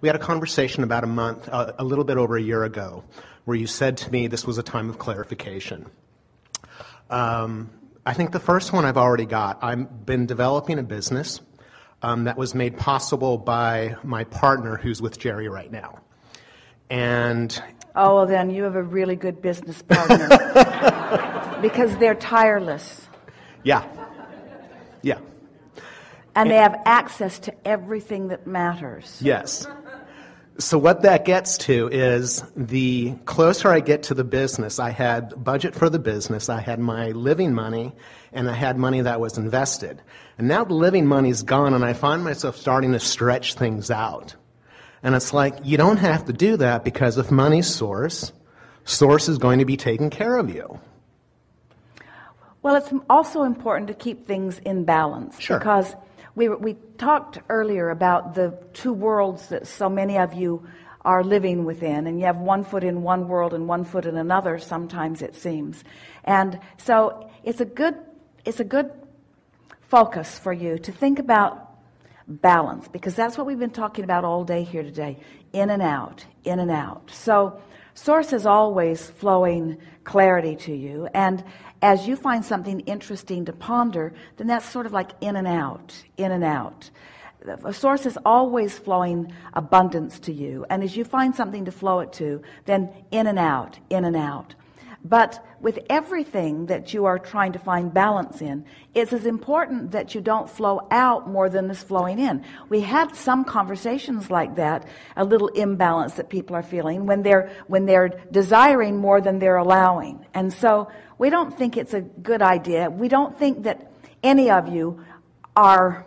We had a conversation about a little bit over a year ago, where you said to me this was a time of clarification. I think the first one I've already got. I've been developing a business that was made possible by my partner who's with Jerry right now. And oh, well, then you have a really good business partner because they're tireless. Yeah. And they have access to everything that matters. Yes. So what that gets to is the closer I get to the business, I had budget for the business, I had my living money, and I had money that was invested. And now the living money's gone, and I find myself starting to stretch things out. And it's like, you don't have to do that, because if money's source is going to be taking care of you. Well, it's also important to keep things in balance. Sure. Because we talked earlier about the two worlds that so many of you are living within, and you have one foot in one world and one foot in another, sometimes it seems. And so it's a good focus for you to think about balance, because that's what we've been talking about all day here today. In and out, in and out. So source is always flowing clarity to you, and as you find something interesting to ponder, then that's sort of like in and out, in and out. A source is always flowing abundance to you, and as you find something to flow it to, then in and out, in and out. But with everything that you are trying to find balance in, it's as important that you don't flow out more than is flowing in. We had some conversations like that, a little imbalance that people are feeling when they're desiring more than they're allowing. And so we don't think it's a good idea. We don't think that any of you are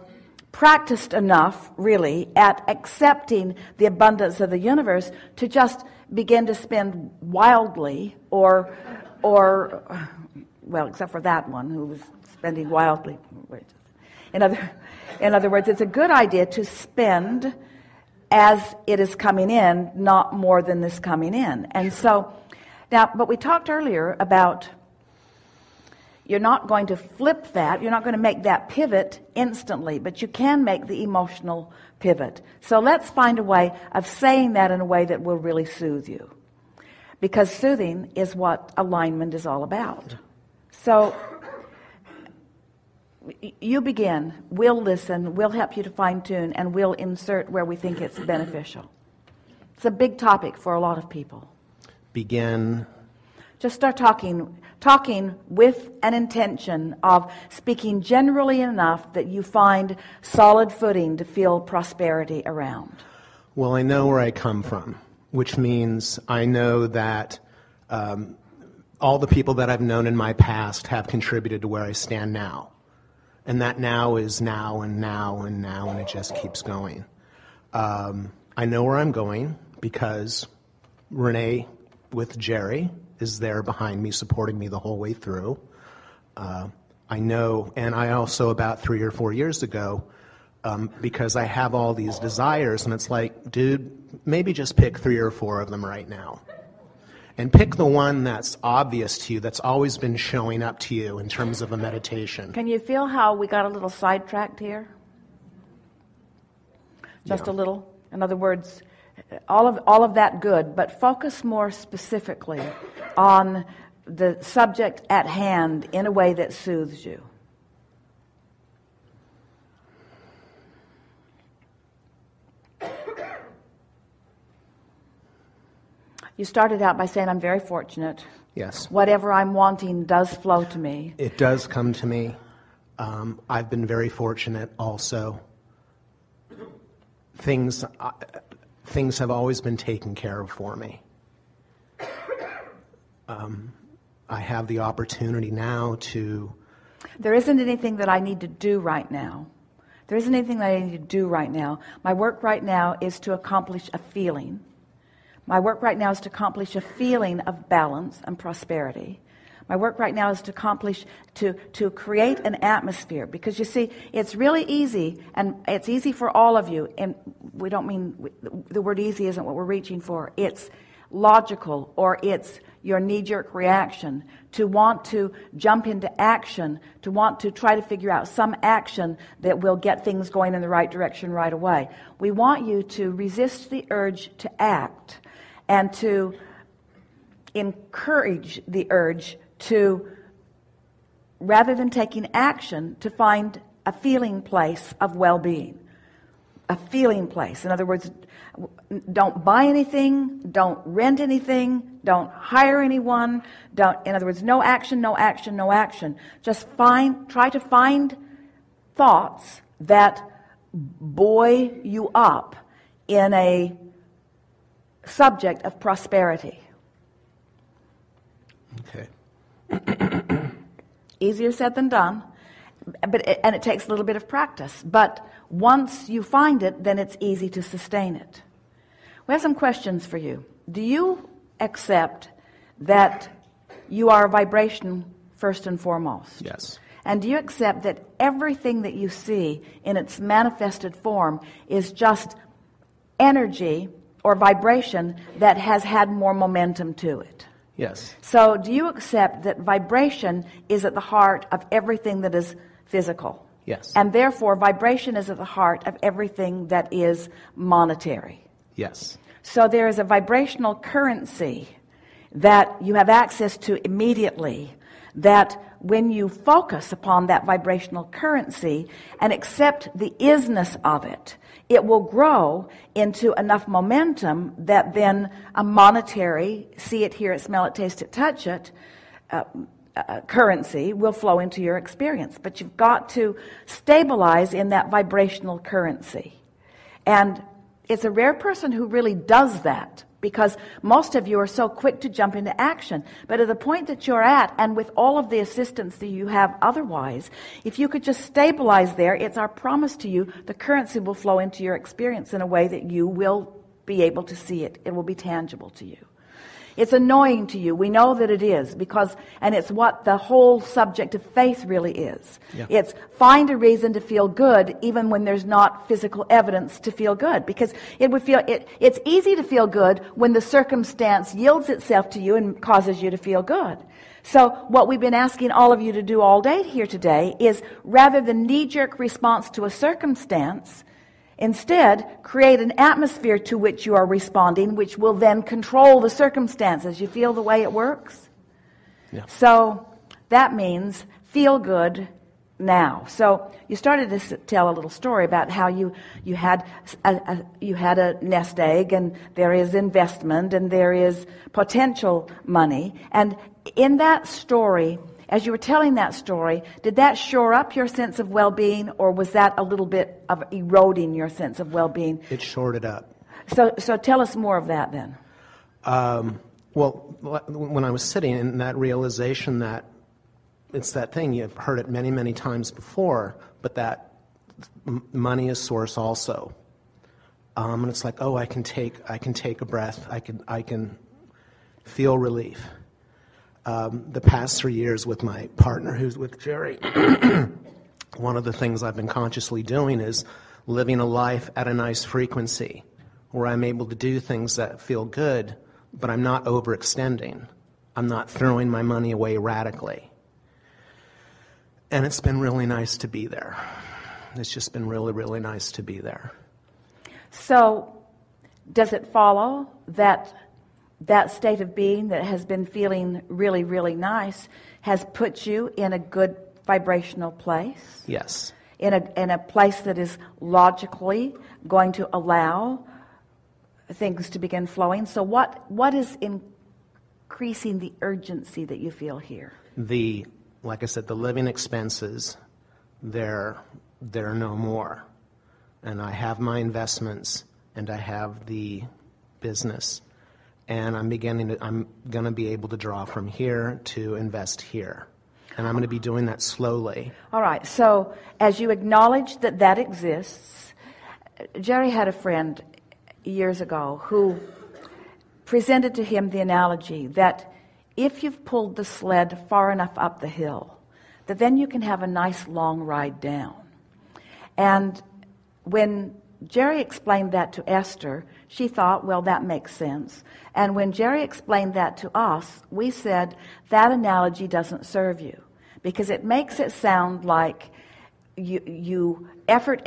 practiced enough, really, at accepting the abundance of the universe to just begin to spend wildly or well, except for that one who was spending wildly. In other words, it's a good idea to spend as it is coming in, not more than is coming in. And so, now, but we talked earlier about you're not going to flip that, you're not going to make that pivot instantly, but you can make the emotional pivot. So let's find a way of saying that in a way that will really soothe you. Because soothing is what alignment is all about. So you begin, we'll listen, we'll help you to fine-tune, and we'll insert where we think it's beneficial. It's a big topic for a lot of people. Begin. Just start talking with an intention of speaking generally enough that you find solid footing to feel prosperity around. Well, I know where I come from, which means I know that all the people that I've known in my past have contributed to where I stand now. And that now is now and now and now, and it just keeps going. I know where I'm going because Renee with Jerry is there behind me, supporting me the whole way through. I know, and I also about 3 or 4 years ago, because I have all these desires, and it's like, dude, maybe just pick 3 or 4 of them right now. And pick the one that's obvious to you, that's always been showing up to you in terms of a meditation. Can you feel how we got a little sidetracked here? Just a little. In other words, all of that good, but focus more specifically on the subject at hand in a way that soothes you. You started out by saying, I'm very fortunate. Yes. Whatever I'm wanting does flow to me. It does come to me. I've been very fortunate also. Things have always been taken care of for me. I have the opportunity now to... There isn't anything that I need to do right now. There isn't anything that I need to do right now. My work right now is to accomplish a feeling. My work right now is to accomplish a feeling of balance and prosperity. My work right now is to accomplish, to create an atmosphere. Because you see, it's really easy, and it's easy for all of you, and we don't mean, the word easy isn't what we're reaching for. It's logical, or it's your knee-jerk reaction, to want to jump into action, to want to try to figure out some action that will get things going in the right direction right away. We want you to resist the urge to act and to encourage the urge to, rather than taking action, to find a feeling place of well-being. A feeling place. In other words, don't buy anything, don't rent anything, don't hire anyone, in other words, no action, no action, no action. Just try to find thoughts that buoy you up in a subject of prosperity. Okay. Easier said than done, and it takes a little bit of practice. But once you find it, then it's easy to sustain it. We have some questions for you. Do you accept that you are a vibration first and foremost? Yes. And do you accept that everything that you see in its manifested form is just energy or vibration that has had more momentum to it? Yes. So do you accept that vibration is at the heart of everything that is physical? Yes. And therefore vibration is at the heart of everything that is monetary? Yes. So there is a vibrational currency that you have access to immediately, that when you focus upon that vibrational currency and accept the isness of it, it will grow into enough momentum that then a monetary, see it, hear it, smell it, taste it, touch it, currency will flow into your experience. But you've got to stabilize in that vibrational currency. And it's a rare person who really does that, because most of you are so quick to jump into action. But at the point that you're at, and with all of the assistance that you have otherwise, if you could just stabilize there, it's our promise to you, the currency will flow into your experience in a way that you will be able to see it. It will be tangible to you. It's annoying to you. We know that it is, and it's what the whole subject of faith really is. Yeah. It's find a reason to feel good even when there's not physical evidence to feel good, because it's easy to feel good when the circumstance yields itself to you and causes you to feel good. So what we've been asking all of you to do all day here today is, rather than knee-jerk response to a circumstance, instead, create an atmosphere to which you are responding, which will then control the circumstances. You feel the way it works? Yeah. So that means feel good now. So you started to tell a little story about how you had a nest egg, and there is investment, and there is potential money. And in that story, as you were telling that story, did that shore up your sense of well-being, or was that a little bit of eroding your sense of well-being? It shored it up. So tell us more of that then. Well, when I was sitting in that realization that it's that thing, you've heard it many, many times before, but that money is source also. And it's like, oh, I can take a breath. I can feel relief. The past 3 years with my partner, who's with Jerry, one of the things I've been consciously doing is living a life at a nice frequency where I'm able to do things that feel good, but I'm not overextending. I'm not throwing my money away radically. And it's been really nice to be there. It's just been really, really nice to be there. So does it follow that that state of being that has been feeling really, really nice has put you in a good vibrational place? Yes. In a place that is logically going to allow things to begin flowing. So what is increasing the urgency that you feel here? Like I said, the living expenses, they're no more. And I have my investments, and I have the business. And I'm going to be able to draw from here to invest here. And I'm going to be doing that slowly. All right. So as you acknowledge that that exists, Jerry had a friend years ago who presented to him the analogy that if you've pulled the sled far enough up the hill, that then you can have a nice long ride down. And when Jerry explained that to Esther, she thought, well, that makes sense. And when Jerry explained that to us, we said, that analogy doesn't serve you, because it makes it sound like you effort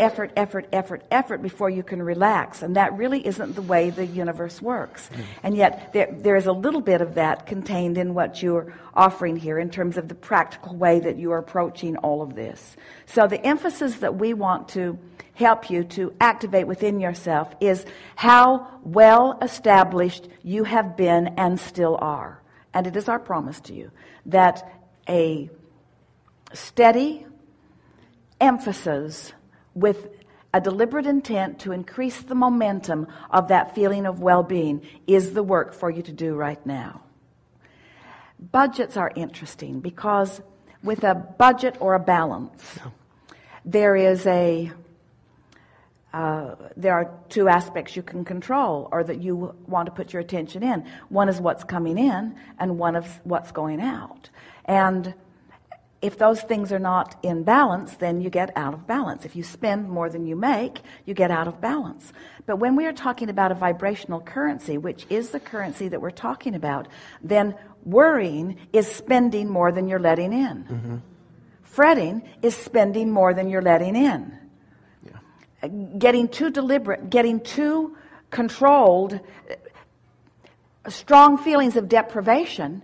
before you can relax, and that really isn't the way the universe works. And yet there is a little bit of that contained in what you're offering here in terms of the practical way that you are approaching all of this. So the emphasis that we want to help you to activate within yourself is how well established you have been and still are. And it is our promise to you that a steady emphasis with a deliberate intent to increase the momentum of that feeling of well-being is the work for you to do right now. Budgets are interesting because with a budget or a balance, there are two aspects you can control, or that you want to put your attention in. One is what's coming in, and one is what's going out. And if those things are not in balance, then you get out of balance. If you spend more than you make, you get out of balance. But when we are talking about a vibrational currency, which is the currency that we're talking about, then worrying is spending more than you're letting in. Mm-hmm. Fretting is spending more than you're letting in. Yeah. Getting too deliberate, getting too controlled, strong feelings of deprivation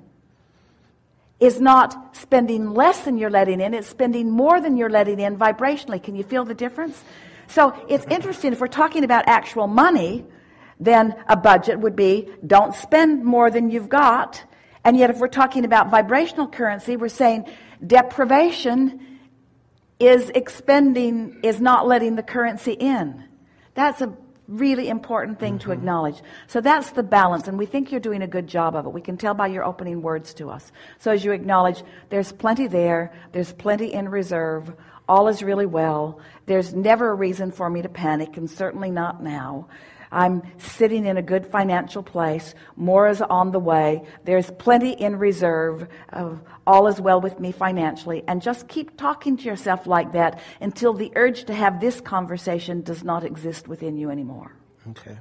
is not spending less than you're letting in, it's spending more than you're letting in vibrationally. Can you feel the difference? So it's interesting, if we're talking about actual money, then a budget would be don't spend more than you've got. And yet if we're talking about vibrational currency, we're saying deprivation is not letting the currency in. That's a really important thing to acknowledge. So that's the balance, and we think you're doing a good job of it. We can tell by your opening words to us. So as you acknowledge, there's plenty there's plenty in reserve, all is really well, there's never a reason for me to panic, and certainly not now. I'm sitting in a good financial place, more is on the way, there's plenty in reserve, all is well with me financially, and just keep talking to yourself like that until the urge to have this conversation does not exist within you anymore. Okay.